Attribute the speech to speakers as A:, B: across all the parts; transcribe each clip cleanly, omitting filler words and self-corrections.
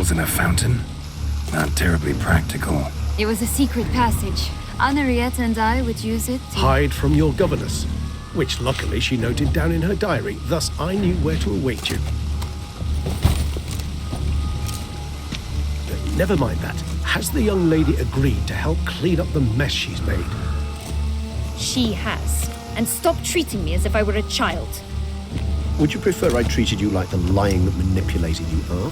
A: Pearls in a fountain? Not terribly practical.
B: It was a secret passage. Anariette and I would use it to...
C: Hide from your governess, which luckily she noted down in her diary, thus I knew where to await you. Never mind that. Has the young lady agreed to help clean up the mess she's made?
D: She has. And stop treating me as if I were a child.
C: Would you prefer I treated you like the lying, manipulated you are?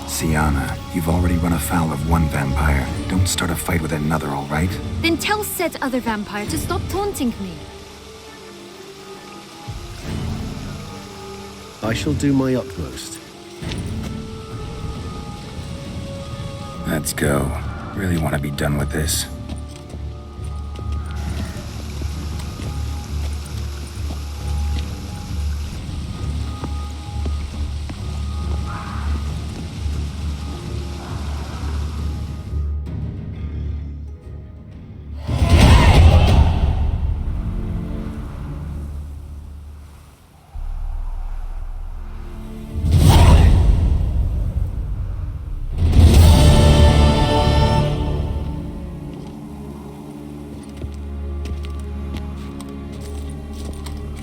A: Syanna, you've already run afoul of one vampire. Don't start a fight with another, all right?
B: Then tell said other vampire to stop taunting me.
C: I shall do my utmost.
A: Let's go. Really want to be done with this.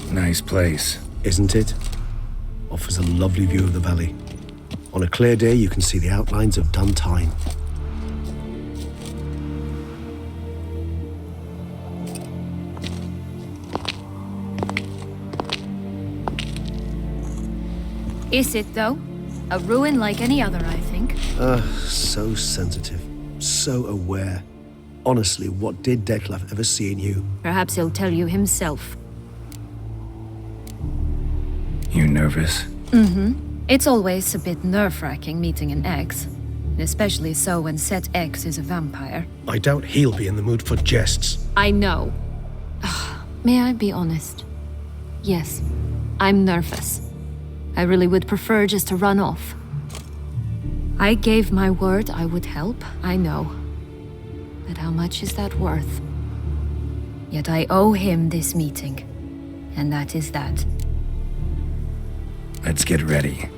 A: Nice place.
C: Isn't it? Offers a lovely view of the valley. On a clear day, you can see the outlines of Duntine.
B: Is it, though? A ruin like any other, I think.
C: So sensitive. So aware. Honestly, what did Dettlaff ever see in you?
B: Perhaps he'll tell you himself.
A: You nervous?
B: It's always a bit nerve-wracking meeting an ex. And especially so when said ex is a vampire.
C: I doubt he'll be in the mood for jests.
B: I know. May I be honest? Yes, I'm nervous. I really would prefer just to run off. I gave my word I would help, I know. But how much is that worth? Yet I owe him this meeting. And that is that.
A: Let's get ready.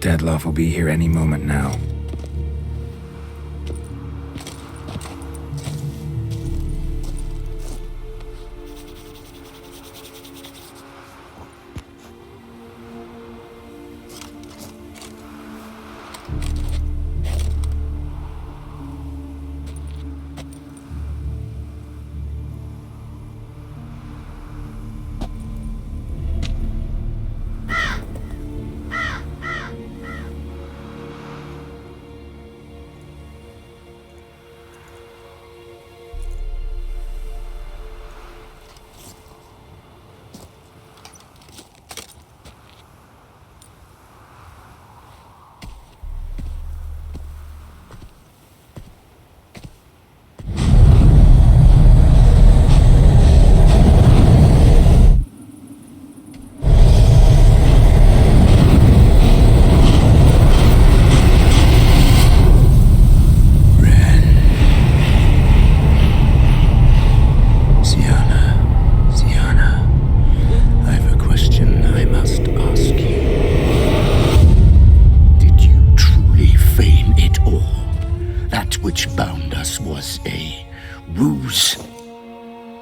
A: Dettlaff will be here any moment now.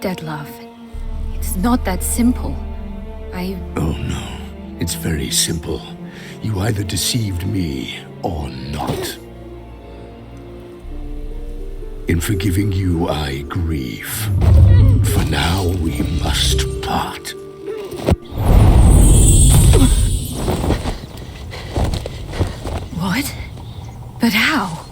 B: Dettlaff, it's not that simple.
E: Oh no, it's very simple. You either deceived me or not. In forgiving you, I grieve. For now, we must part.
B: What? But how?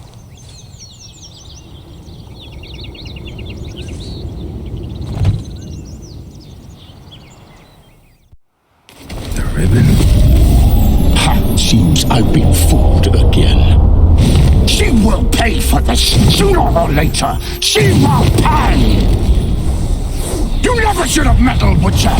E: Seems I've been fooled again. She will pay for this sooner or later. She will pay! You never should have meddled, Butcher!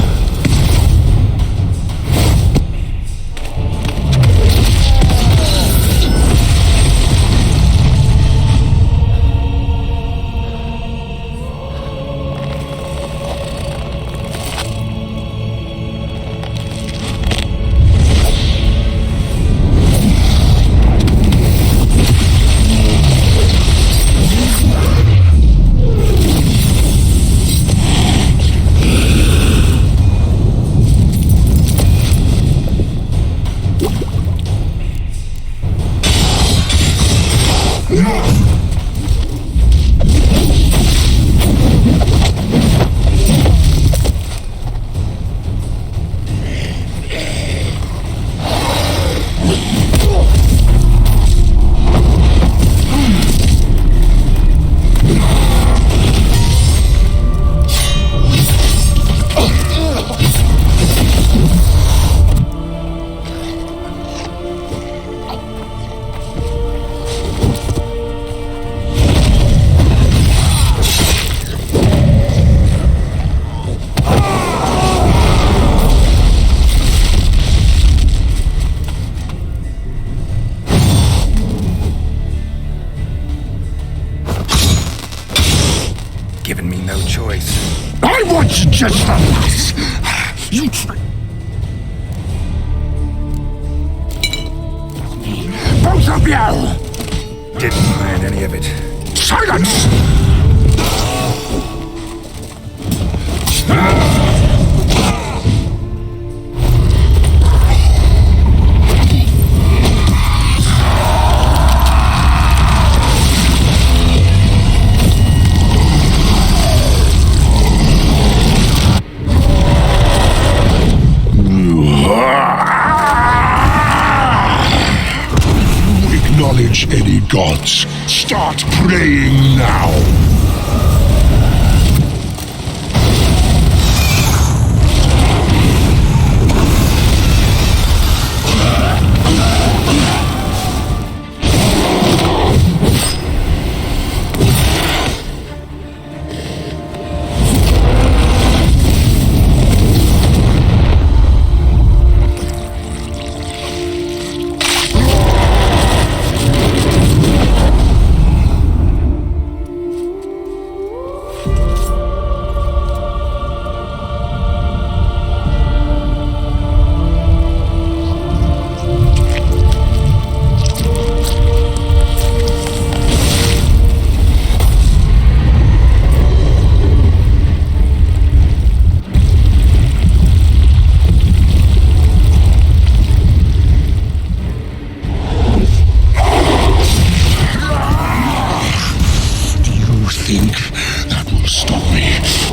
E: just the lass. You both of you!
A: Didn't plan any of it.
E: Silence! Acknowledge any gods. Start praying now.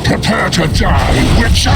E: Prepare to die, Witcher!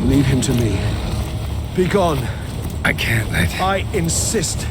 C: Leave him to me. Be gone.
A: I can't let...
C: I insist.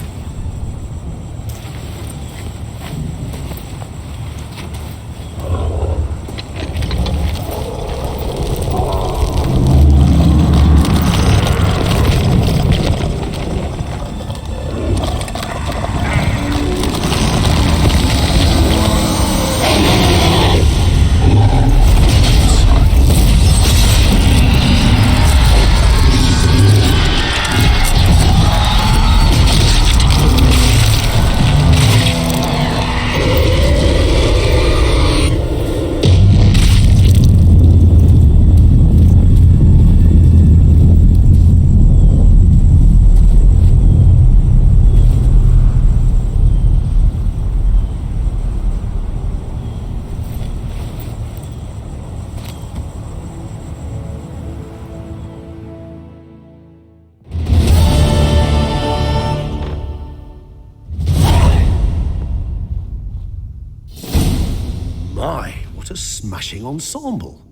C: a smashing ensemble.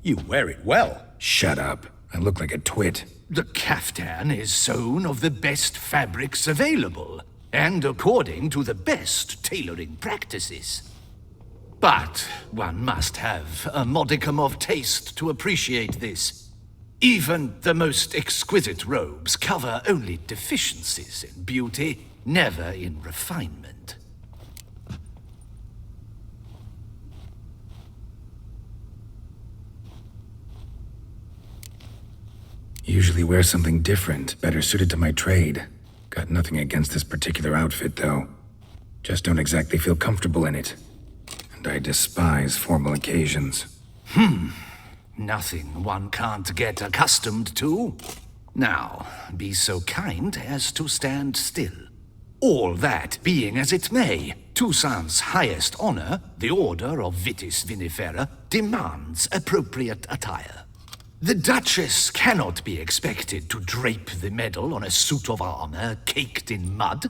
F: You wear it well.
A: Shut up. I look like a twit.
E: The caftan is sewn of the best fabrics available, and according to the best tailoring practices. But one must have a modicum of taste to appreciate this. Even the most exquisite robes cover only deficiencies in beauty, never in refinement.
A: Usually wear something different, better suited to my trade. Got nothing against this particular outfit, though. Just don't exactly feel comfortable in it. And I despise formal occasions.
E: Nothing one can't get accustomed to. Now, be so kind as to stand still. All that being as it may, Toussaint's highest honor, the Order of Vitis Vinifera, demands appropriate attire. The Duchess cannot be expected to drape the medal on a suit of armor caked in mud.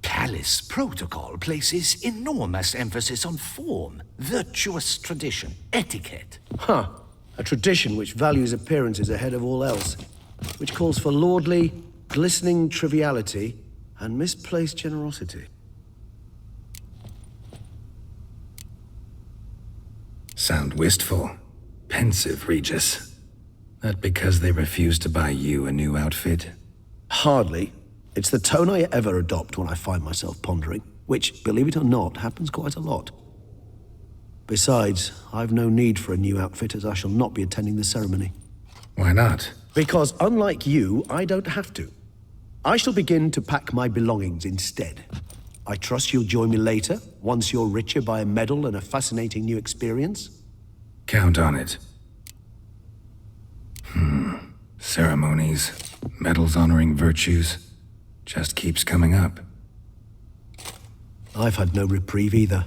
E: Palace protocol places enormous emphasis on form, virtuous tradition, etiquette.
C: A tradition which values appearances ahead of all else, which calls for lordly, glistening triviality and misplaced generosity.
A: Sound wistful. Pensive, Regis. That because they refuse to buy you a new outfit?
C: Hardly. It's the tone I ever adopt when I find myself pondering, which, believe it or not, happens quite a lot. Besides, I've no need for a new outfit as I shall not be attending the ceremony.
A: Why not?
C: Because unlike you, I don't have to. I shall begin to pack my belongings instead. I trust you'll join me later, once you're richer by a medal and a fascinating new experience?
A: Count on it. Ceremonies, medals honoring virtues, just keeps coming up.
C: I've had no reprieve either.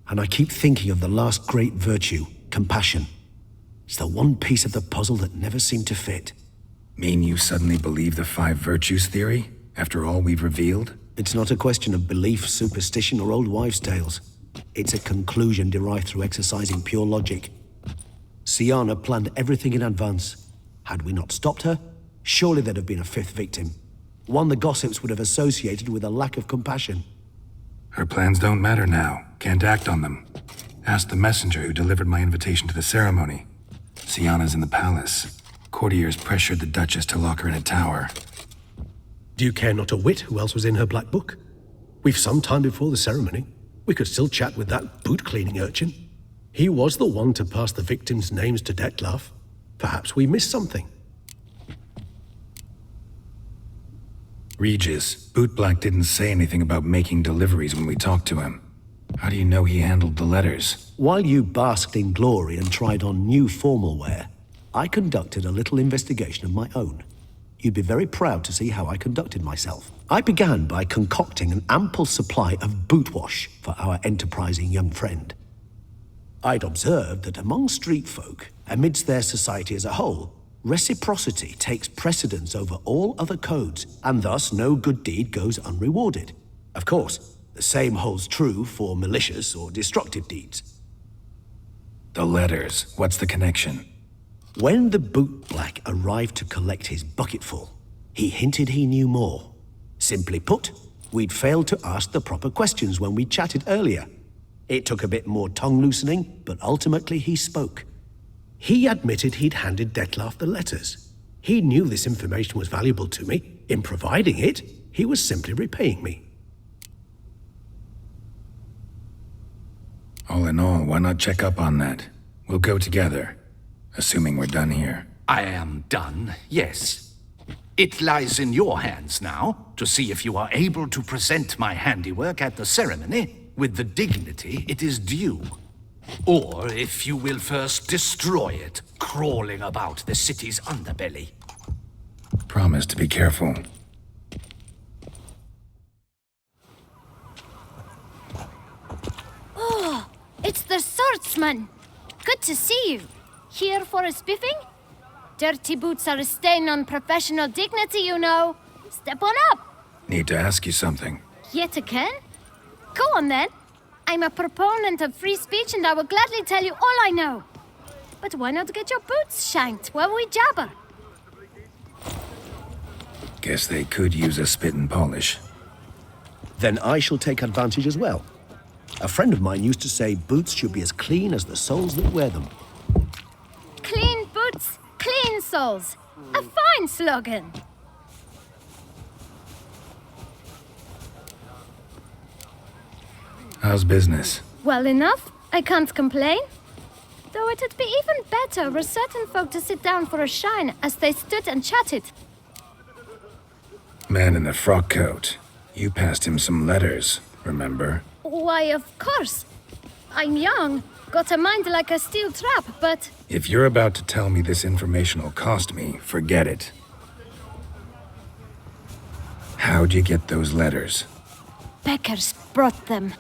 C: And I keep thinking of the last great virtue, compassion. It's the one piece of the puzzle that never seemed to fit.
A: Mean you suddenly believe the 5 virtues theory, after all we've revealed?
C: It's not a question of belief, superstition, or old wives' tales. It's a conclusion derived through exercising pure logic. Syanna planned everything in advance. Had we not stopped her, surely there'd have been a 5th victim. One the gossips would have associated with a lack of compassion.
A: Her plans don't matter now. Can't act on them. Ask the messenger who delivered my invitation to the ceremony. Syanna's in the palace. Courtiers pressured the Duchess to lock her in a tower.
C: Do you care not a whit who else was in her black book? We've some time before the ceremony. We could still chat with that boot-cleaning urchin. He was the one to pass the victims' names to Dettlaff. Perhaps we missed something.
A: Regis, Bootblack didn't say anything about making deliveries when we talked to him. How do you know he handled the letters?
C: While you basked in glory and tried on new formal wear, I conducted a little investigation of my own. You'd be very proud to see how I conducted myself. I began by concocting an ample supply of boot wash for our enterprising young friend. I'd observed that among street folk, amidst their society as a whole, reciprocity takes precedence over all other codes, and thus no good deed goes unrewarded. Of course, the same holds true for malicious or destructive deeds.
A: The letters, what's the connection?
C: When the bootblack arrived to collect his bucketful, he hinted he knew more. Simply put, we'd failed to ask the proper questions when we chatted earlier. It took a bit more tongue-loosening, but ultimately he spoke. He admitted he'd handed Dettlaff the letters. He knew this information was valuable to me. In providing it, he was simply repaying me.
A: All in all, why not check up on that? We'll go together, assuming we're done here.
E: I am done, yes. It lies in your hands now to see if you are able to present my handiwork at the ceremony with the dignity it is due. Or if you will first destroy it, crawling about the city's underbelly.
A: Promise to be careful.
G: Oh, it's the swordsman. Good to see you. Here for a spiffing? Dirty boots are a stain on professional dignity, you know. Step on up.
A: Need to ask you something.
G: Yet again? Go on then. I'm a proponent of free speech and I will gladly tell you all I know. But why not get your boots shanked while we jabber?
A: Guess they could use a spit and polish.
C: Then I shall take advantage as well. A friend of mine used to say boots should be as clean as the soles that wear them.
G: Clean boots, clean soles. A fine slogan.
A: How's business?
G: Well enough, I can't complain. Though it'd be even better were certain folk to sit down for a shine as they stood and chatted.
A: Man in the frock coat. You passed him some letters, remember?
G: Why, of course. I'm young, got a mind like a steel trap, but
A: If you're about to tell me this information will cost me, forget it. How'd you get those letters?
G: beggars brought them.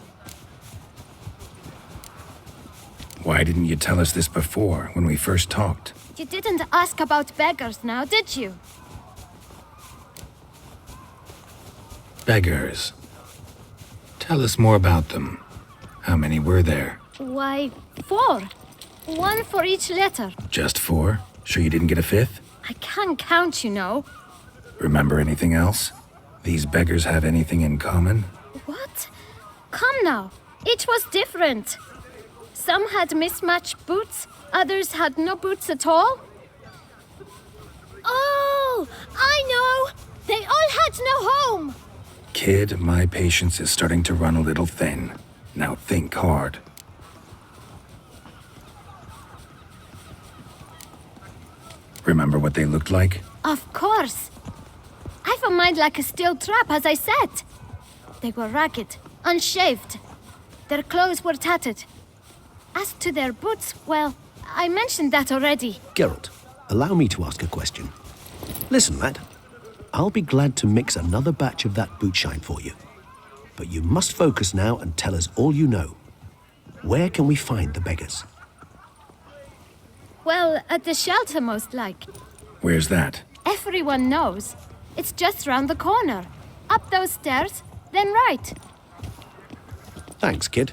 A: Why didn't you tell us this before, when we first talked?
G: You didn't ask about beggars now, did you?
A: Beggars. Tell us more about them. How many were there?
G: Why, 4. 1 for each letter.
A: Just 4? Sure you didn't get a 5th?
G: I can't count, you know.
A: Remember anything else? These beggars have anything in common?
G: What? Come now. Each was different. Some had mismatched boots, others had no boots at all. Oh, I know! They all had no home!
A: Kid, my patience is starting to run a little thin. Now think hard. Remember what they looked like?
G: Of course. I've a mind like a steel trap, as I said. They were ragged, unshaved. Their clothes were tattered. As to their boots, well, I mentioned that already.
C: Geralt, allow me to ask a question. Listen, lad. I'll be glad to mix another batch of that boot shine for you. But you must focus now and tell us all you know. Where can we find the beggars?
G: Well, at the shelter, most like.
A: Where's that?
G: Everyone knows. It's just round the corner. Up those stairs, then right.
C: Thanks, kid.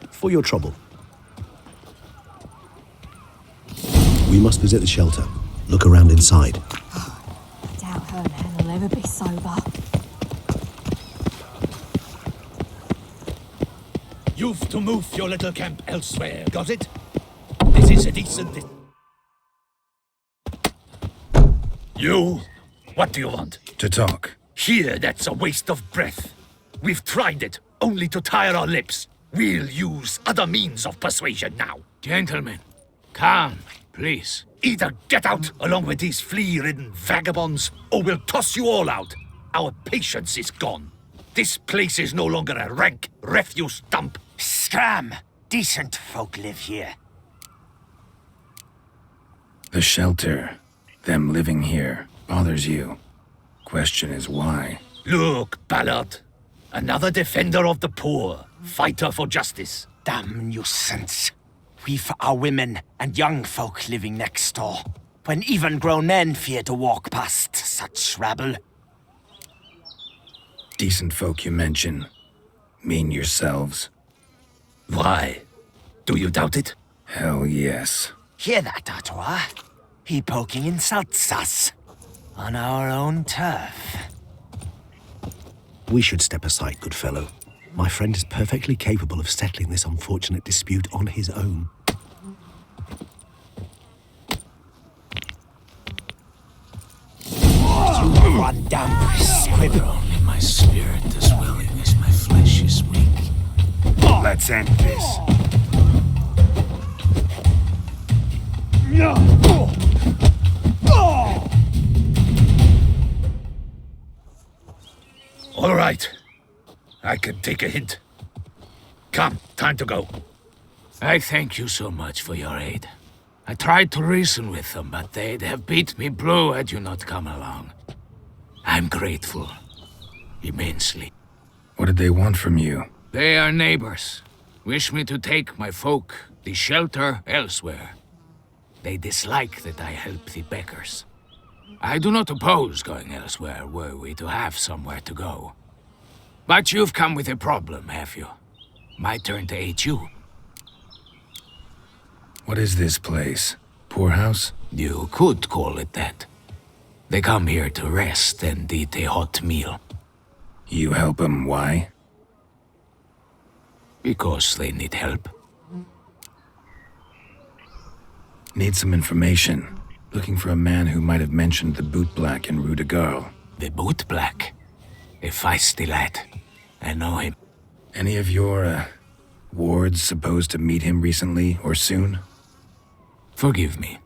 C: For your trouble. We must visit the shelter. Look around inside.
H: Doubt her and Helen will ever be sober.
F: You've to move your little camp elsewhere, got it? This is a decent... You? What do you want?
A: To talk.
F: Here, that's a waste of breath. We've tried it, only to tire our lips. We'll use other means of persuasion now.
E: Gentlemen, calm, please.
F: Either get out along with these flea-ridden vagabonds, or we'll toss you all out. Our patience is gone. This place is no longer a rank refuse dump.
I: Scram! Decent folk live here.
A: The shelter, them living here, bothers you. Question is why?
F: Look, Ballard. Another defender of the poor, fighter for justice.
I: Damn nuisance. We've our women and young folk living next door, when even grown men fear to walk past such rabble.
A: Decent folk you mention. Mean yourselves.
F: Why? Do you doubt it?
A: Hell yes.
I: Hear that, Artois? He poking insults us. On our own turf.
C: We should step aside, good fellow. My friend is perfectly capable of settling this unfortunate dispute on his own.
I: You one damn squibble.
E: Only my spirit is willing as my flesh is weak.
A: Let's end this.
F: All right. I can take a hint. Come, time to go.
E: I thank you so much for your aid. I tried to reason with them, but they'd have beat me blue had you not come along. I'm grateful. Immensely.
A: What did they want from you?
E: They are neighbors. Wish me to take my folk, the shelter, elsewhere. They dislike that I help the beggars. I do not oppose going elsewhere, were we to have somewhere to go. But you've come with a problem, have you? My turn to aid you.
A: What is this place? Poorhouse?
E: You could call it that. They come here to rest and eat a hot meal.
A: You help them, why?
E: Because they need help.
A: Need some information. Looking for a man who might have mentioned the Boot Black in Rue de Garl.
E: The Boot Black. A feisty lad. I know him.
A: Any of your, wards supposed to meet him recently or soon?
E: Forgive me.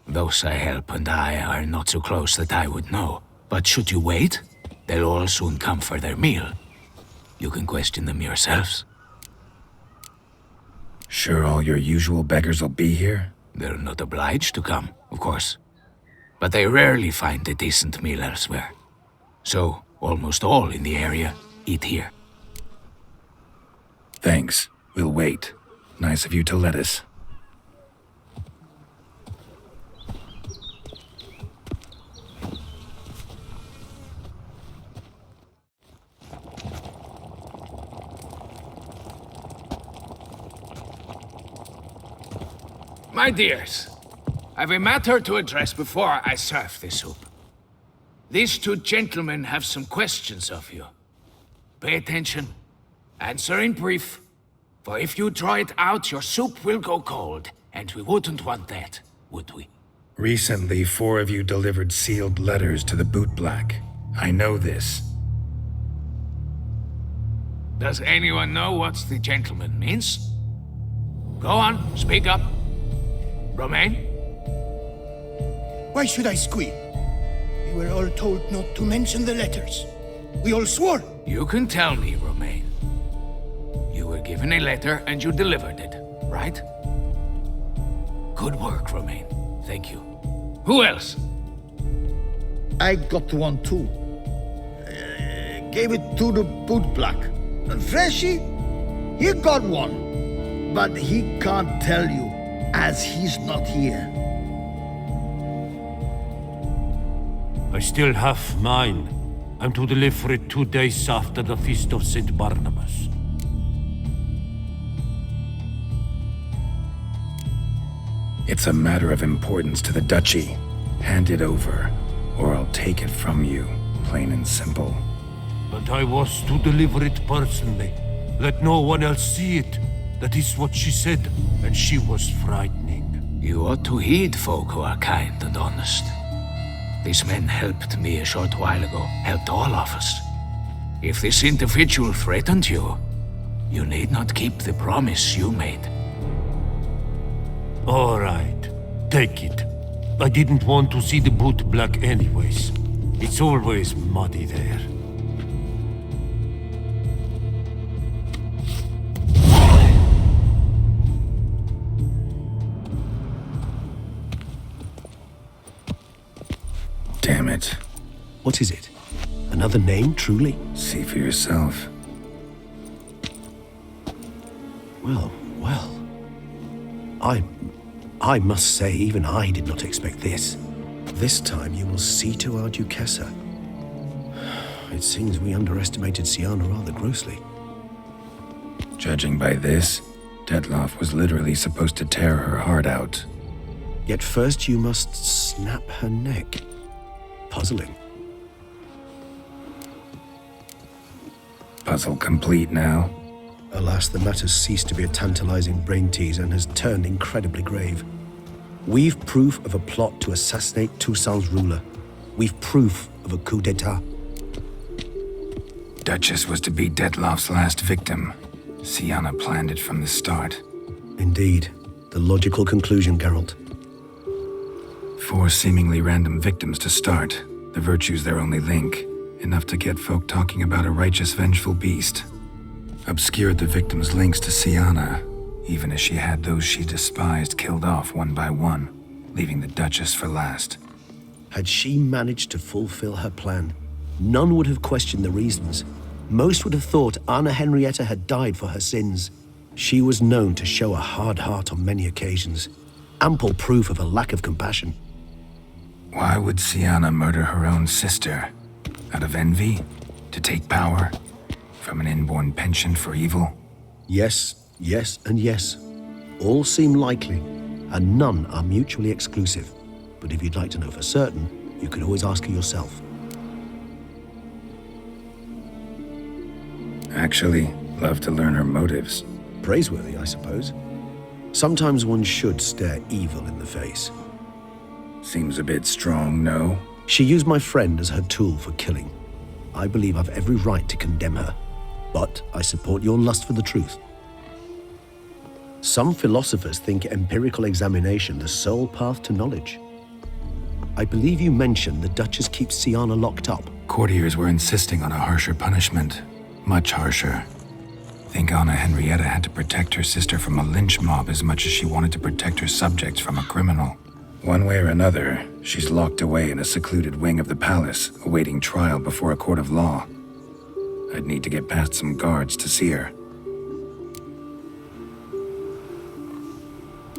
E: Those I help and I are not so close that I would know. But should you wait, they'll all soon come for their meal. You can question them yourselves.
A: Sure all your usual beggars will be here?
E: They're not obliged to come, of course. But they rarely find a decent meal elsewhere. So, almost all in the area eat here.
A: Thanks. We'll wait. Nice of you to let us.
E: My dears, I've a matter to address before I serve the soup. These two gentlemen have some questions of you. Pay attention. Answer in brief. For if you draw it out, your soup will go cold. And we wouldn't want that, would we?
A: Recently, 4 of you delivered sealed letters to the Boot Black. I know this.
E: Does anyone know what the gentleman means? Go on, speak up. Romain?
J: Why should I squeal? We were all told not to mention the letters. We all swore.
E: You can tell me, Romain. You were given a letter and you delivered it, right? Good work, Romain. Thank you. Who else?
F: I got one too. Gave it to the Boot Black. Freshy, he got one. But he can't tell you, as he's not here.
K: I still have mine. I'm to deliver it 2 days after the Feast of St. Barnabas.
A: It's a matter of importance to the Duchy. Hand it over, or I'll take it from you, plain and simple.
K: But I was to deliver it personally. Let no one else see it. That is what she said, and she was frightening.
E: You ought to heed folk who are kind and honest. These men helped me a short while ago, helped all of us. If this individual threatened you, you need not keep the promise you made.
K: All right, take it. I didn't want to see the Boot Black anyways. It's always muddy there.
A: Damn it.
C: What is it? Another name, truly?
A: See for yourself.
C: Well. I must say, even I did not expect this. This time you will see to our Duquesa. It seems we underestimated Syanna rather grossly.
A: Judging by this, Detloff was literally supposed to tear her heart out.
C: Yet first you must snap her neck. Puzzling.
A: Puzzle complete now.
C: Alas, the matter's ceased to be a tantalizing brain teaser and has turned incredibly grave. We've proof of a plot to assassinate Toussaint's ruler. We've proof of a coup d'etat.
A: Duchess was to be Detloff's last victim. Syanna planned it from the start.
C: Indeed. The logical conclusion, Geralt.
A: 4 seemingly random victims to start. The virtue's their only link. Enough to get folk talking about a righteous, vengeful beast. Obscured the victims' links to Syanna, even as she had those she despised killed off one by one, leaving the Duchess for last.
C: Had she managed to fulfill her plan, none would have questioned the reasons. Most would have thought Anna Henrietta had died for her sins. She was known to show a hard heart on many occasions. Ample proof of a lack of compassion.
A: Why would Syanna murder her own sister? Out of envy? To take power? From an inborn penchant for evil?
C: Yes, yes, and yes. All seem likely, and none are mutually exclusive. But if you'd like to know for certain, you can always ask her yourself.
A: Actually, love to learn her motives.
C: Praiseworthy, I suppose. Sometimes one should stare evil in the face.
A: Seems a bit strong, no?
C: She used my friend as her tool for killing. I believe I've every right to condemn her, but I support your lust for the truth. Some philosophers think empirical examination the sole path to knowledge. I believe you mentioned the Duchess keeps Siana locked up.
A: Courtiers were insisting on a harsher punishment. Much harsher. Think Anna Henrietta had to protect her sister from a lynch mob as much as she wanted to protect her subjects from a criminal. One way or another, she's locked away in a secluded wing of the palace, awaiting trial before a court of law. I'd need to get past some guards to see her.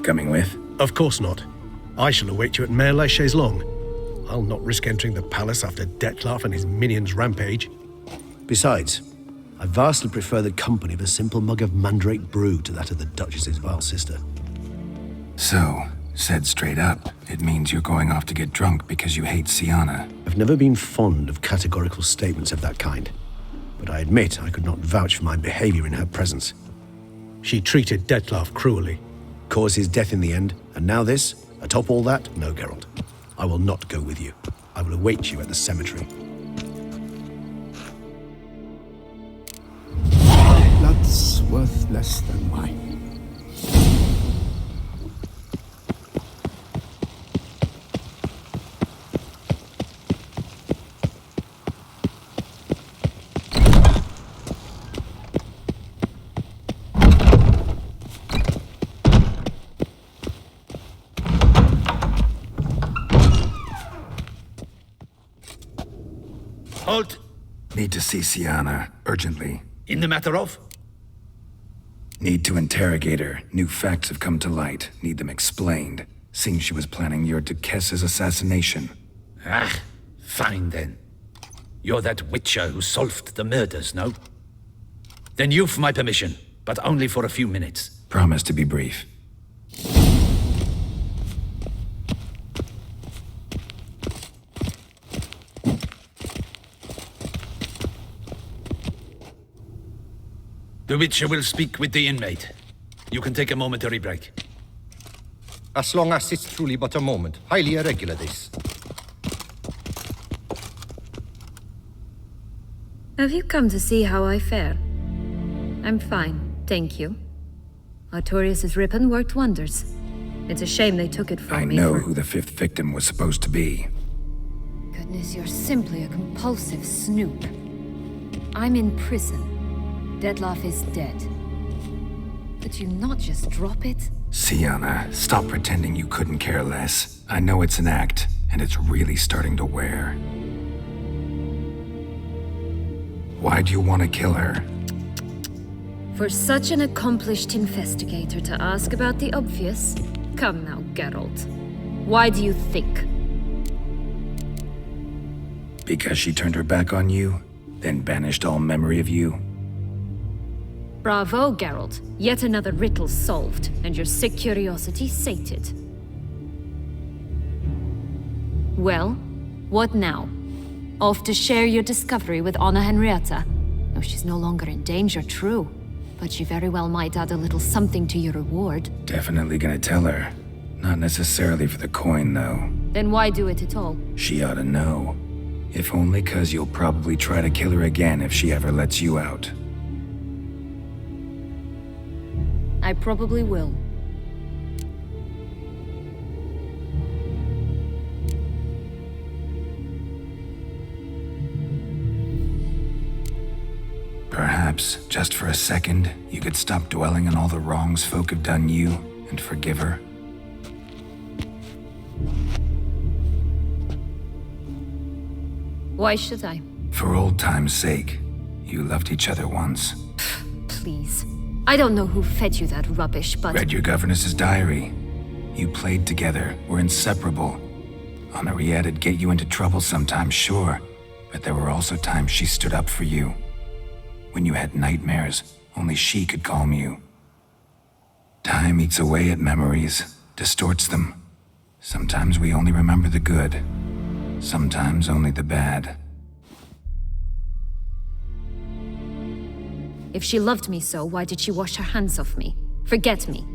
A: Coming with?
C: Of course not. I shall await you at Mare la Chaise-Longue. I'll not risk entering the palace after Dettlaff and his minions rampage. Besides, I vastly prefer the company of a simple mug of mandrake brew to that of the Duchess's vile sister.
A: So, said straight up, it means you're going off to get drunk because you hate Siana.
C: I've never been fond of categorical statements of that kind, but I admit I could not vouch for my behavior in her presence. She treated Dettlaff cruelly, caused his death in the end, and now this? Atop all that? No, Geralt. I will not go with you. I will await you at the cemetery.
J: Blood's worth less than wine.
F: Halt!
A: Need to see Siana, urgently.
F: In the matter of?
A: Need to interrogate her. New facts have come to light. Need them explained. Seems she was planning your Duquesse's assassination.
F: Ah, fine then. You're that witcher who solved the murders, no? Then you've my permission, but only for a few minutes.
A: Promise to be brief.
F: The Witcher will speak with the inmate. You can take a momentary break.
L: As long as it's truly but a moment. Highly irregular, this.
B: Have you come to see how I fare? I'm fine, thank you. Artorius' ribbon worked wonders. It's a shame they took it from me.
A: I know who the fifth victim was supposed to be.
B: Goodness, you're simply a compulsive snoop. I'm in prison. Dettlaff is dead. Could you not just drop it?
A: Siana, stop pretending you couldn't care less. I know it's an act, and it's really starting to wear. Why do you want to kill her?
B: For such an accomplished investigator to ask about the obvious? Come now, Geralt. Why do you think?
A: Because she turned her back on you, then banished all memory of you?
B: Bravo, Geralt. Yet another riddle solved, and your sick curiosity sated. Well, what now? Off to share your discovery with Anna Henrietta? No, she's no longer in danger, true. But she very well might add a little something to your reward.
A: Definitely gonna tell her. Not necessarily for the coin, though.
B: Then why do it at all?
A: She ought to know. If only 'cause you'll probably try to kill her again if she ever lets you out.
B: I probably will.
A: Perhaps, just for a second, you could stop dwelling on all the wrongs folk have done you and forgive her.
B: Why should I?
A: For old time's sake. You loved each other once.
B: Please. I don't know who fed you that rubbish, but...
A: Read your governess's diary. You played together, were inseparable. Henriette'd get you into trouble sometimes, sure. But there were also times she stood up for you. When you had nightmares, Only she could calm you. Time eats away at memories, distorts them. Sometimes we only remember the good. Sometimes only the bad.
B: If she loved me so, why did she wash her hands off me? Forget me?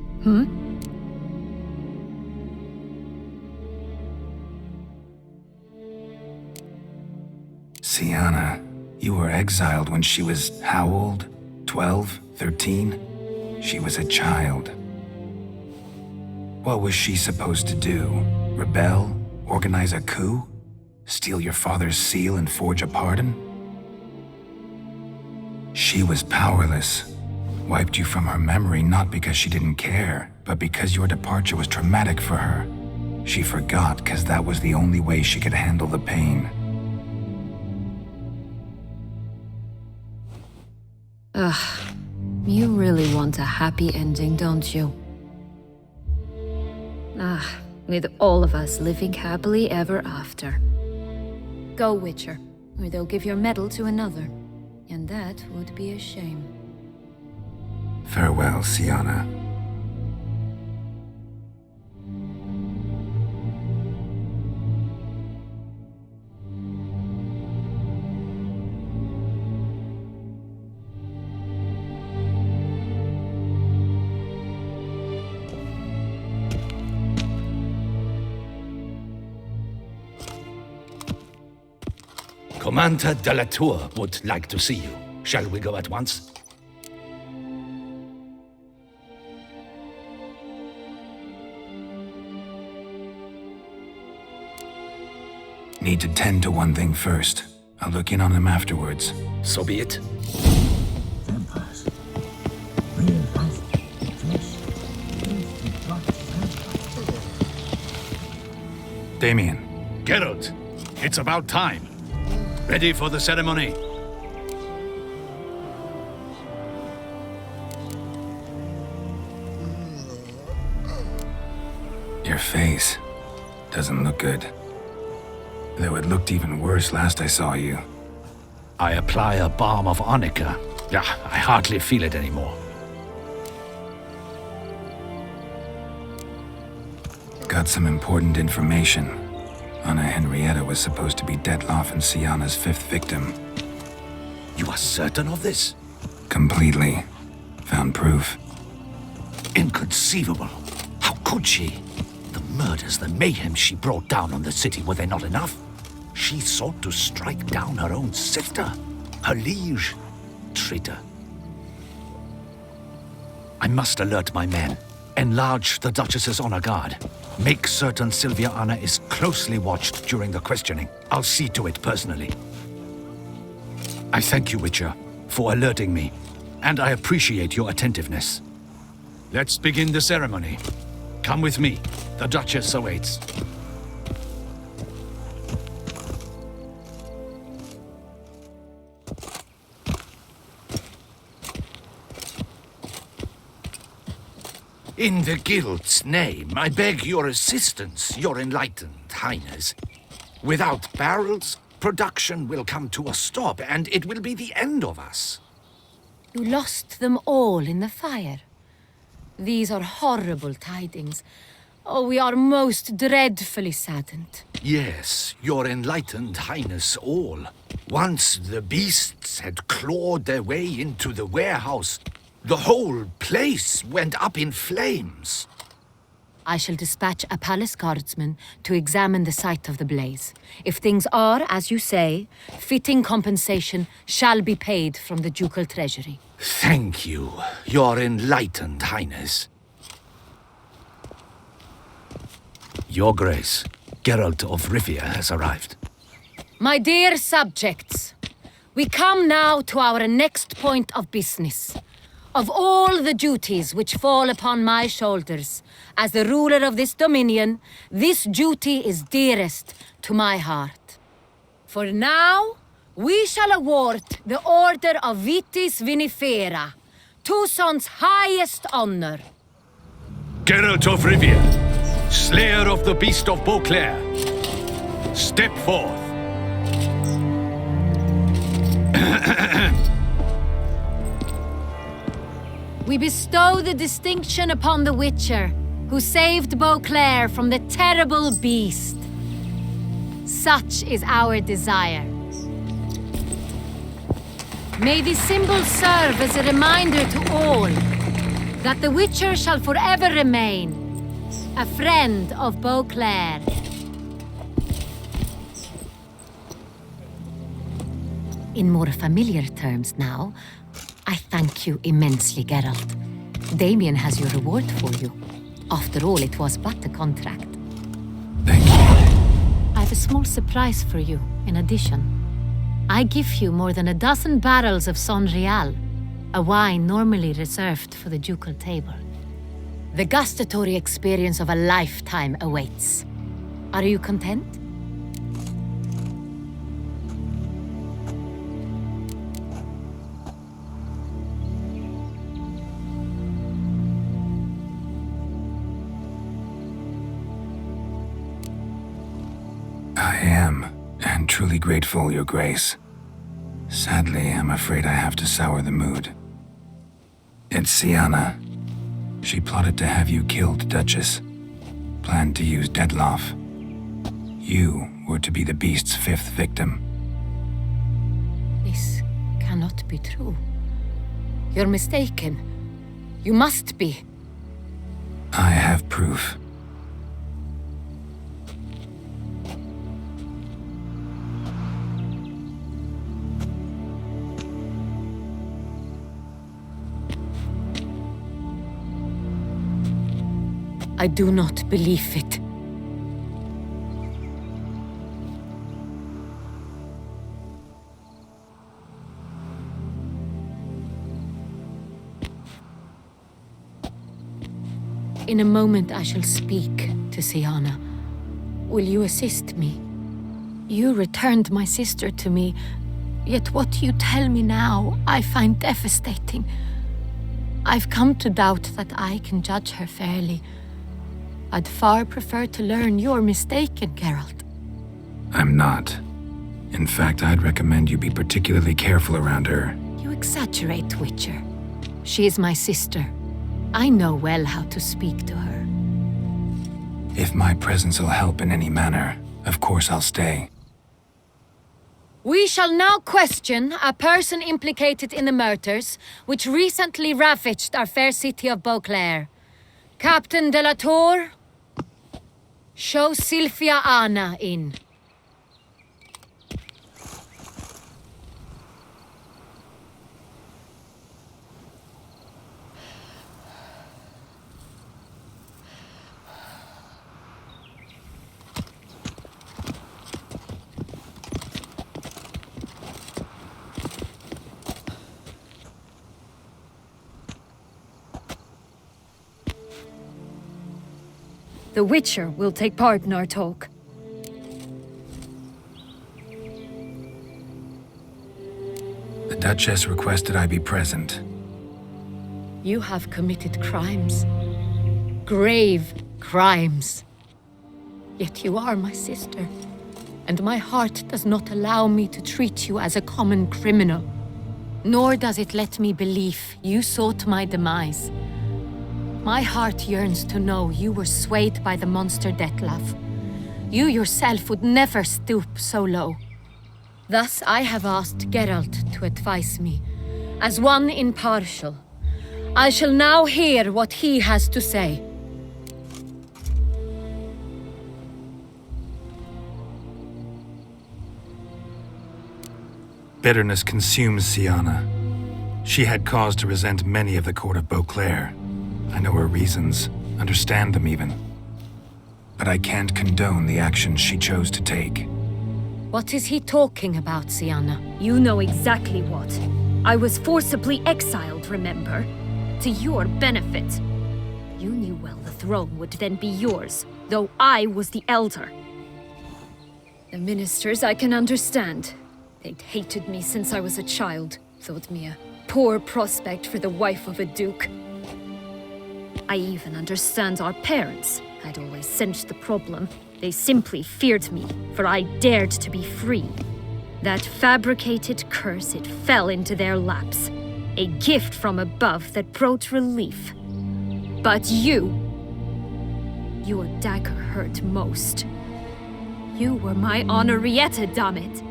A: Sienna, you were exiled when she was how old? 12? 13? She was a child. What was she supposed to do? Rebel? Organize a coup? Steal your father's seal and forge a pardon? She was powerless. Wiped you from her memory not because she didn't care, but because your departure was traumatic for her. She forgot because that was the only way she could handle the pain.
B: You really want a happy ending, don't you? With all of us living happily ever after. Go, Witcher, or they'll give your medal to another. And that would be a shame.
A: Farewell, Sienna.
F: Commander de la Tour would like to see you. Shall we go at once?
A: Need to tend to one thing first. I'll look in on him afterwards.
F: So be it.
A: Damien.
F: Geralt, it's about time. Ready for the ceremony?
A: Your face doesn't look good. Though it looked even worse last I saw you.
F: I apply a balm of arnica. Yeah, I hardly feel it anymore.
A: Got some important information. Anna Henrietta was supposed to be Detloff and Sienna's 5th victim.
F: You are certain of this?
A: Completely. Found proof.
F: Inconceivable. How could she? The murders, the mayhem she brought down on the city, were they not enough? She sought to strike down her own sister, her liege. Traitor. I must alert my men. Enlarge the Duchess's honor guard. Make certain Sylvia Anna is closely watched during the questioning. I'll see to it personally. I thank you, Witcher, for alerting me, and I appreciate your attentiveness. Let's begin the ceremony. Come with me. The Duchess awaits. In the Guild's name, I beg your assistance, your enlightened highness. Without barrels, production will come to a stop, and it will be the end of us.
B: You lost them all in the fire. These are horrible tidings. Oh, we are most dreadfully saddened.
F: Yes, your enlightened highness all. Once the beasts had clawed their way into the warehouse, the whole place went up in flames.
B: I shall dispatch a palace guardsman to examine the site of the blaze. If things are as you say, fitting compensation shall be paid from the ducal treasury.
F: Thank you, your enlightened highness. Your Grace, Geralt of Rivia has arrived.
B: My dear subjects, we come now to our next point of business. Of all the duties which fall upon my shoulders, as the ruler of this dominion, this duty is dearest to my heart. For now, we shall award the Order of Vitis Vinifera, Toussaint's highest honor.
F: Geralt of Rivia, Slayer of the Beast of Beauclair, step forth.
B: We bestow the distinction upon the Witcher, who saved Beauclair from the terrible beast. Such is our desire. May this symbol serve as a reminder to all that the Witcher shall forever remain a friend of Beauclair. In more familiar terms now, I thank you immensely, Geralt. Damien has your reward for you. After all, it was but a contract.
A: Thank you.
B: I have a small surprise for you, in addition. I give you more than a dozen barrels of Sonrial, a wine normally reserved for the ducal table. The gustatory experience of a lifetime awaits. Are you content?
A: I am, and truly grateful, Your Grace. Sadly, I'm afraid I have to sour the mood. It's Sienna. She plotted to have you killed, Duchess. Planned to use Dettlaff. You were to be the beast's 5th victim.
B: This cannot be true. You're mistaken. You must be.
A: I have proof.
B: I do not believe it. In a moment I shall speak to Sienna. Will you assist me? You returned my sister to me, yet what you tell me now I find devastating. I've come to doubt that I can judge her fairly. I'd far prefer to learn you're mistaken, Geralt.
A: I'm not. In fact, I'd recommend you be particularly careful around her.
B: You exaggerate, Witcher. She is my sister. I know well how to speak to her.
A: If my presence will help in any manner, of course I'll stay.
B: We shall now question a person implicated in the murders which recently ravaged our fair city of Beauclair. Captain de la Tour, show Sylvia Anna in.
D: The Witcher will take part in our talk.
A: The Duchess requested I be present.
B: You have committed crimes. Grave crimes. Yet you are my sister, and my heart does not allow me to treat you as a common criminal. Nor does it let me believe you sought my demise. My heart yearns to know you were swayed by the monster Dettlaff. You yourself would never stoop so low. Thus I have asked Geralt to advise me, as one impartial. I shall now hear what he has to say.
A: Bitterness consumes Sienna. She had cause to resent many of the court of Beauclair. I know her reasons, understand them even. But I can't condone the actions she chose to take.
B: What is he talking about, Sienna?
D: You know exactly what. I was forcibly exiled, remember? To your benefit. You knew well the throne would then be yours, though I was the elder. The ministers I can understand. They'd hated me since I was a child, thought me a poor prospect for the wife of a duke. I even understand our parents. I'd always sensed the problem. They simply feared me, for I dared to be free. That fabricated curse, it fell into their laps. A gift from above that brought relief. But your dagger hurt most. You were my Honorrietta, damn it.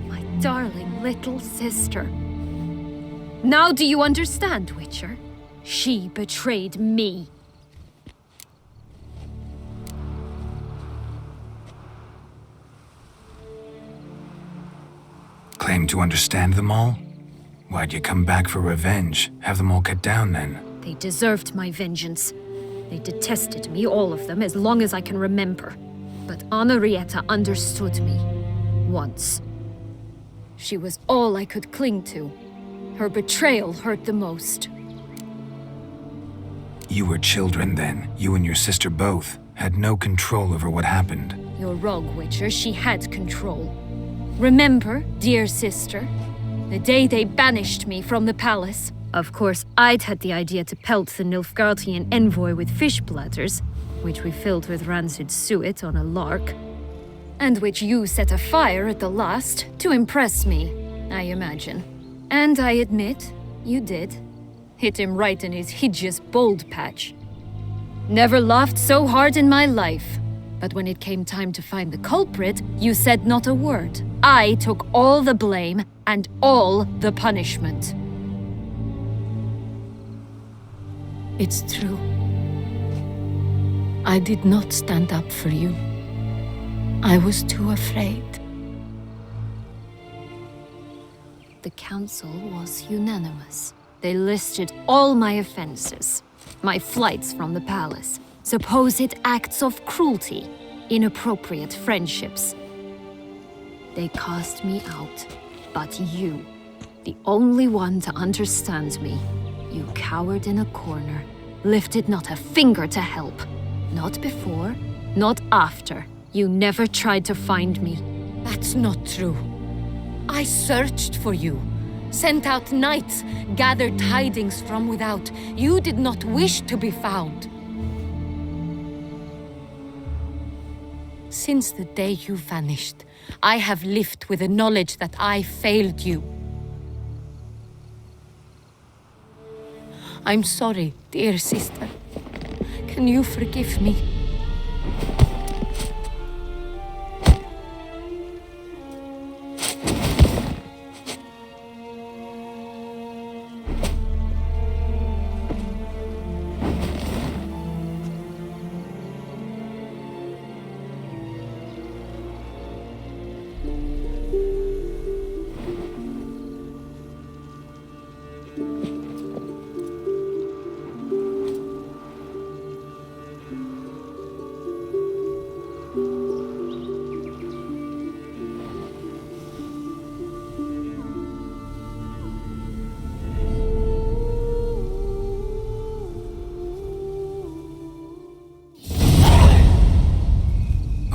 D: My darling little sister. Now do you understand, Witcher? She betrayed me.
A: Claim to understand them all? Why'd you come back for revenge? Have them all cut down then?
D: They deserved my vengeance. They detested me, all of them, as long as I can remember. But Honorrietta understood me. Once. She was all I could cling to. Her betrayal hurt the most.
A: You were children then. You and your sister both had no control over what happened.
D: You're wrong, Witcher. She had control. Remember, dear sister, the day they banished me from the palace? Of course, I'd had the idea to pelt the Nilfgaardian envoy with fish bladders, which we filled with rancid suet on a lark, and which you set afire at the last to impress me, I imagine. And I admit, you did. Hit him right in his hideous bald patch. Never laughed so hard in my life. But when it came time to find the culprit, you said not a word. I took all the blame and all the punishment.
B: It's true. I did not stand up for you. I was too afraid.
D: The council was unanimous. They listed all my offenses. My flights from the palace, supposed acts of cruelty, inappropriate friendships. They cast me out, but you, the only one to understand me, you cowered in a corner, lifted not a finger to help. Not before, not after. You never tried to find me.
B: That's not true. I searched for you, sent out knights, gathered tidings from without. You did not wish to be found. Since the day you vanished, I have lived with the knowledge that I failed you. I'm sorry, dear sister. Can you forgive me?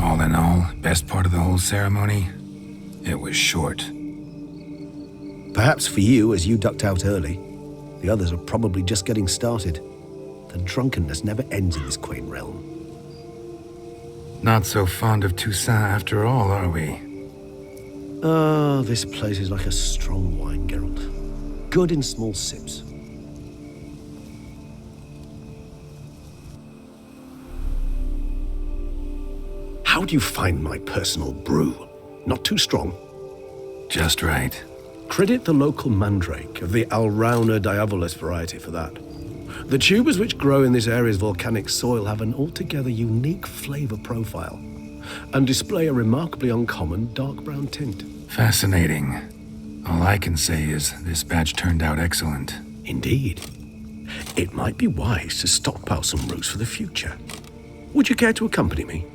A: All in all, best part of the whole ceremony? It was short.
C: Perhaps for you, as you ducked out early. The others are probably just getting started. The drunkenness never ends in this quaint realm.
A: Not so fond of Toussaint after all, are we?
C: Ah, this place is like a strong wine, Geralt. Good in small sips. How do you find my personal brew? Not too strong?
A: Just right.
C: Credit the local mandrake of the Alrauna diavolus variety for that. The tubers which grow in this area's volcanic soil have an altogether unique flavor profile and display a remarkably uncommon dark brown tint.
A: Fascinating. All I can say is this batch turned out excellent.
C: Indeed. It might be wise to stockpile some roots for the future. Would you care to accompany me?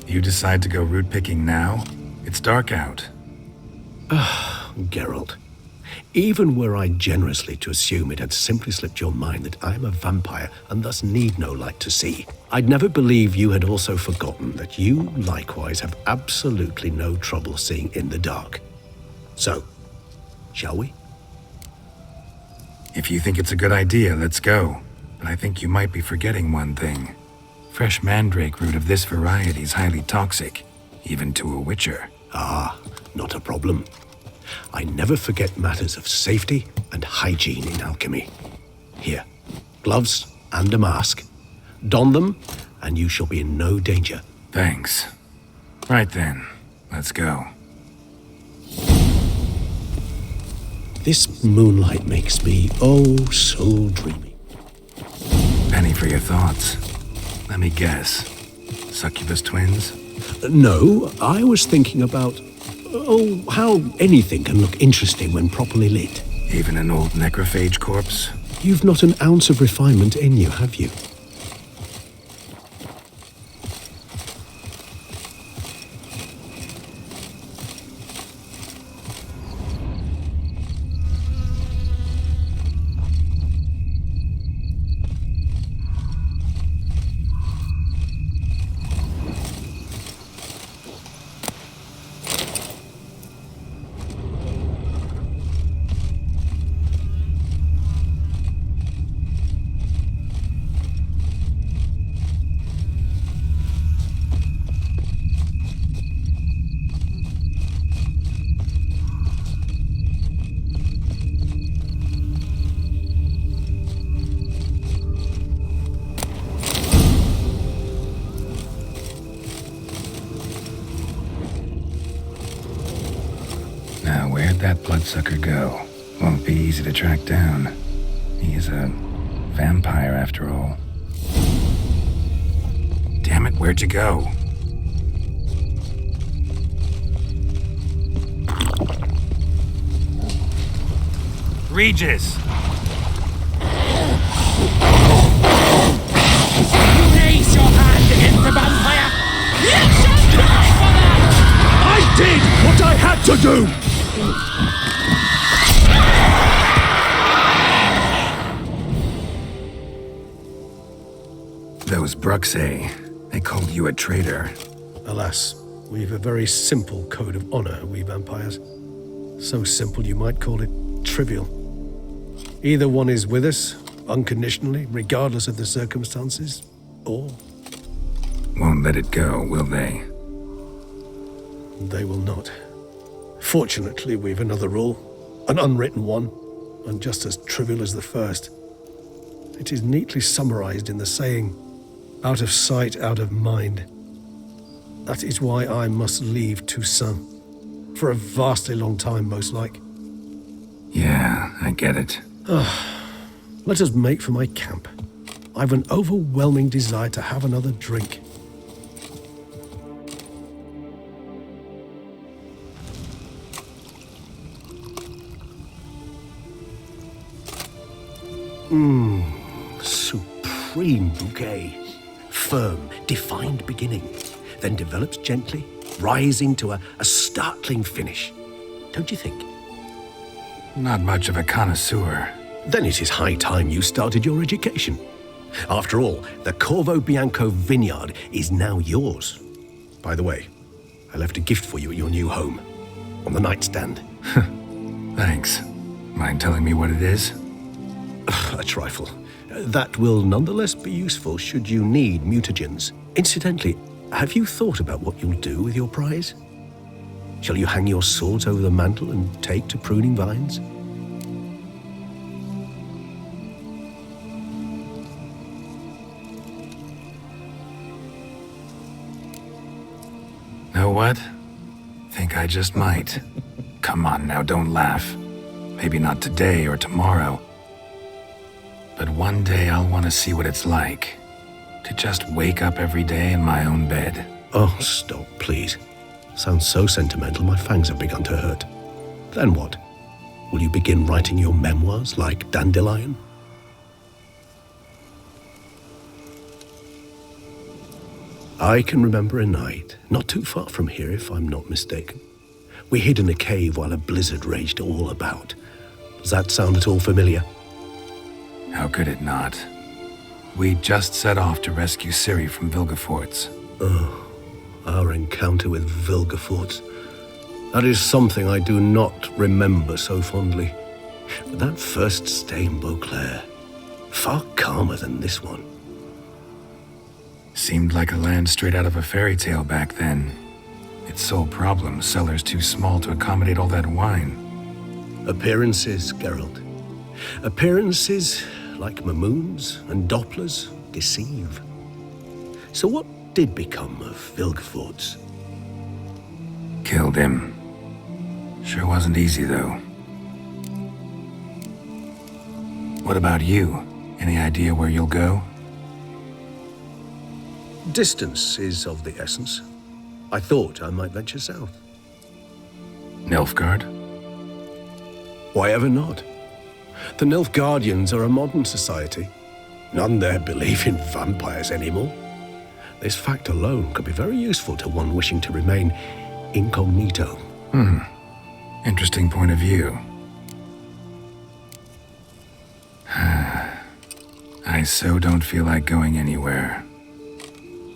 A: You decide to go root picking now? It's dark out.
C: Geralt, even were I generously to assume it had simply slipped your mind that I am a vampire and thus need no light to see, I'd never believe you had also forgotten that you likewise have absolutely no trouble seeing in the dark. So, shall we?
A: If you think it's a good idea, let's go. But I think you might be forgetting one thing. Fresh mandrake root of this variety is highly toxic, even to a witcher.
C: Ah, Not a problem. I never forget matters of safety and hygiene in alchemy. Here, gloves and a mask. Don them, and you shall be in no danger.
A: Thanks. Right then, let's go.
C: This moonlight makes me, oh, so dreamy.
A: Penny for your thoughts. Let me guess. Succubus twins?
C: No, I was thinking about, oh, how anything can look interesting when properly lit.
A: Even an old necrophage corpse?
C: You've not an ounce of refinement in you, have you?
A: Now, where'd that bloodsucker go? Won't be easy to track down. He is a vampire, after all. Damn it, where'd you go? Regis!
I: Raise your hand against the vampire! You shall die for that!
C: I did what I had to do!
A: Those Bruxae, they called you a traitor.
C: Alas, we've a very simple code of honor, we vampires. So simple you might call it trivial. Either one is with us, unconditionally, regardless of the circumstances, or...
A: Won't let it go, will they?
C: They will not. Fortunately, we've another rule, an unwritten one, and just as trivial as the first. It is neatly summarized in the saying, out of sight, out of mind. That is why I must leave Toussaint. For a vastly long time, most like.
A: Yeah, I get it.
C: Let us make for my camp. I've an overwhelming desire to have another drink. Supreme bouquet. Firm, defined beginning, then develops gently, rising to a startling finish. Don't you think?
A: Not much of a connoisseur.
C: Then it is high time you started your education. After all, the Corvo Bianco vineyard is now yours. By the way, I left a gift for you at your new home, on the nightstand.
A: Thanks. Mind telling me what it is?
C: A trifle. That will nonetheless be useful should you need mutagens. Incidentally, have you thought about what you'll do with your prize? Shall you hang your swords over the mantle and take to pruning vines?
A: Know what? Think I just might. Come on now, don't laugh. Maybe not today or tomorrow. But one day I'll want to see what it's like. To just wake up every day in my own bed.
C: Oh, stop, please. Sounds so sentimental, my fangs have begun to hurt. Then what? Will you begin writing your memoirs like Dandelion? I can remember a night, not too far from here if I'm not mistaken. We hid in a cave while a blizzard raged all about. Does that sound at all familiar?
A: How could it not? We just set off to rescue Ciri from Vilgefortz.
C: Oh, our encounter with Vilgefortz. That is something I do not remember so fondly. But that first stay in Beauclair, far calmer than this one.
A: Seemed like a land straight out of a fairy tale back then. Its sole problem, cellar's too small to accommodate all that wine.
C: Appearances, Geralt. Appearances, like Mamoons and Dopplers, deceive. So what did become of Vilgefortz?
A: Killed him. Sure wasn't easy, though. What about you? Any idea where you'll go?
C: Distance is of the essence. I thought I might venture south.
A: Nilfgaard?
C: Why ever not? The Nilfgaardians are a modern society. None there believe in vampires anymore. This fact alone could be very useful to one wishing to remain incognito.
A: Interesting point of view. I so don't feel like going anywhere.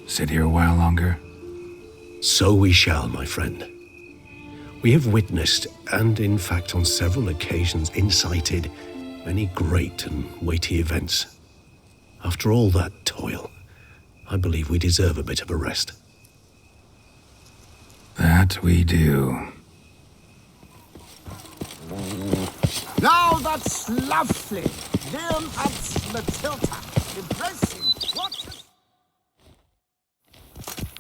A: Sit here a while longer?
C: So we shall, my friend. We have witnessed, and in fact on several occasions incited, many great and weighty events. After all that toil, I believe we deserve a bit of a rest.
A: That we do.
I: Now that's lovely. Liam adds Matilda. Impressive. What?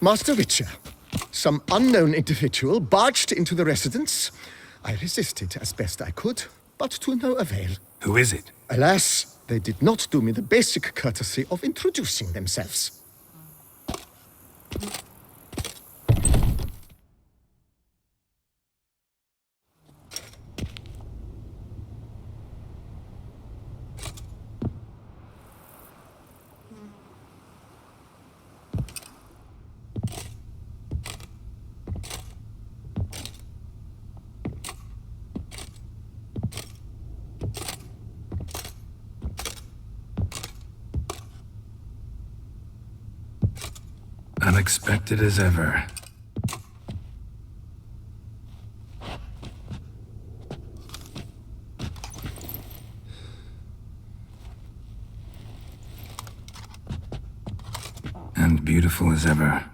J: Master Witcher, some unknown individual barged into the residence. I resisted as best I could, but to no avail.
A: Who is it?
J: Alas, they did not do me the basic courtesy of introducing themselves.
A: Unexpected as ever. And beautiful as ever.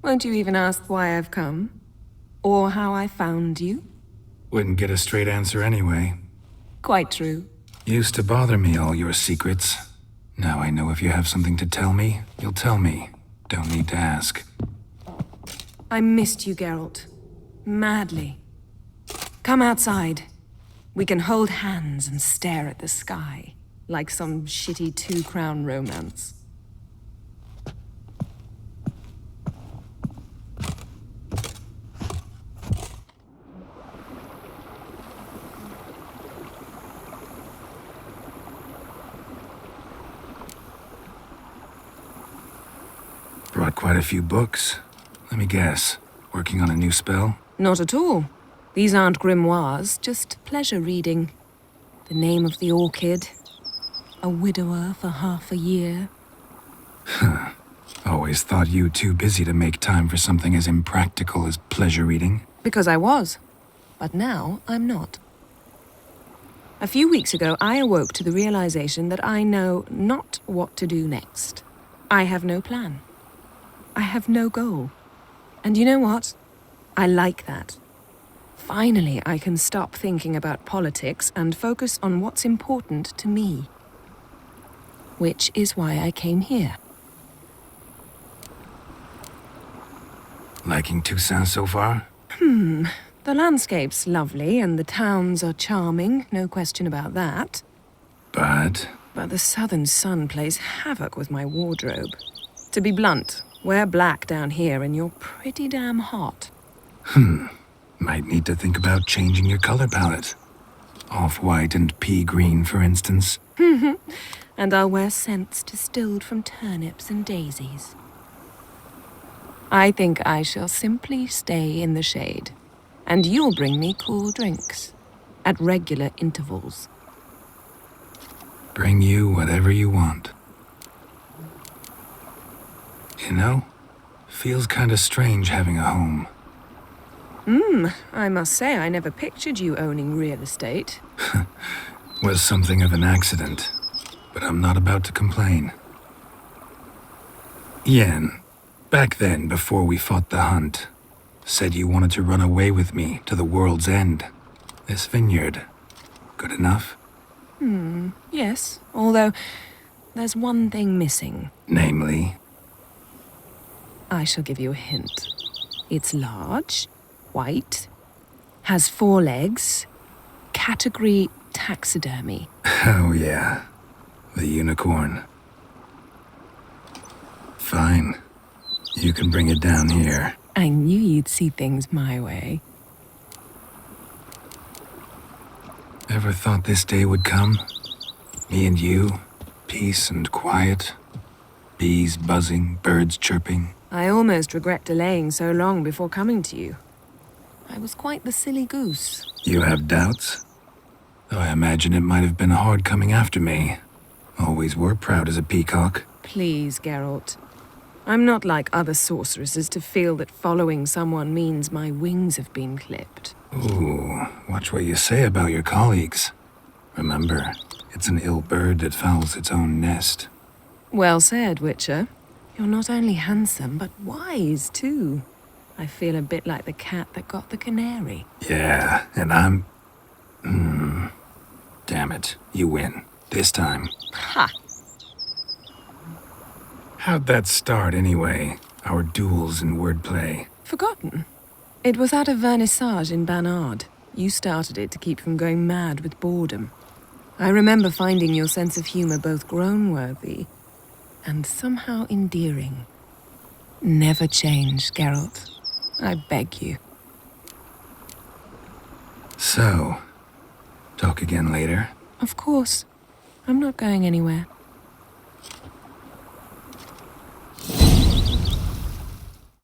M: Won't you even ask why I've come? Or how I found you?
A: Wouldn't get a straight answer anyway.
M: Quite true.
A: Used to bother me, all your secrets. Now I know if you have something to tell me, you'll tell me. Don't need to ask.
M: I missed you, Geralt. Madly. Come outside. We can hold hands and stare at the sky, like some shitty two-crown romance.
A: Brought quite a few books. Let me guess. Working on a new spell?
M: Not at all. These aren't grimoires, just pleasure reading. The Name of the Orchid. A widower for half a year.
A: Huh. Always thought you too busy to make time for something as impractical as pleasure reading.
M: Because I was. But now I'm not. A few weeks ago, I awoke to the realization that I know not what to do next. I have no plan. I have no goal. And you know what? I like that. Finally, I can stop thinking about politics and focus on what's important to me. Which is why I came here.
A: Liking Toussaint so far?
M: The landscape's lovely and the towns are charming, no question about that.
A: But
M: the southern sun plays havoc with my wardrobe. To be blunt, wear black down here and you're pretty damn hot.
A: Might need to think about changing your color palette. Off-white and pea green, for instance.
M: And I'll wear scents distilled from turnips and daisies. I think I shall simply stay in the shade. And you'll bring me cool drinks. At regular intervals.
A: Bring you whatever you want. You know, feels kinda strange having a home.
M: I must say I never pictured you owning real estate.
A: Was something of an accident, but I'm not about to complain. Yen, back then, before we fought the hunt, Said you wanted to run away with me to the world's end. This vineyard, good enough?
M: Yes, although there's one thing missing.
A: Namely,
M: I shall give you a hint. It's large, white, has 4 legs, category taxidermy.
A: oh yeah, the unicorn. Fine. You can bring it down here.
M: I knew you'd see things my way.
A: Ever thought this day would come? Me and you, peace and quiet. Bees buzzing, birds chirping.
M: I almost regret delaying so long before coming to you. I was quite the silly goose.
A: You have doubts? Though I imagine it might have been hard coming after me. Always were proud as a peacock.
M: Please, Geralt. I'm not like other sorceresses to feel that following someone means my wings have been clipped.
A: Ooh, watch what you say about your colleagues. Remember, it's an ill bird that fouls its own nest.
M: Well said, Witcher. You're not only handsome, but wise, too. I feel a bit like the cat that got the canary.
A: Yeah, and I'm... Damn it, you win. This time.
M: Ha!
A: How'd that start, anyway? Our duels and wordplay.
M: Forgotten. It was at a vernissage in Banard. You started it to keep from going mad with boredom. I remember finding your sense of humor both groan-worthy and somehow endearing. Never change, Geralt. I beg you.
A: So, talk again later?
M: Of course. I'm not going anywhere.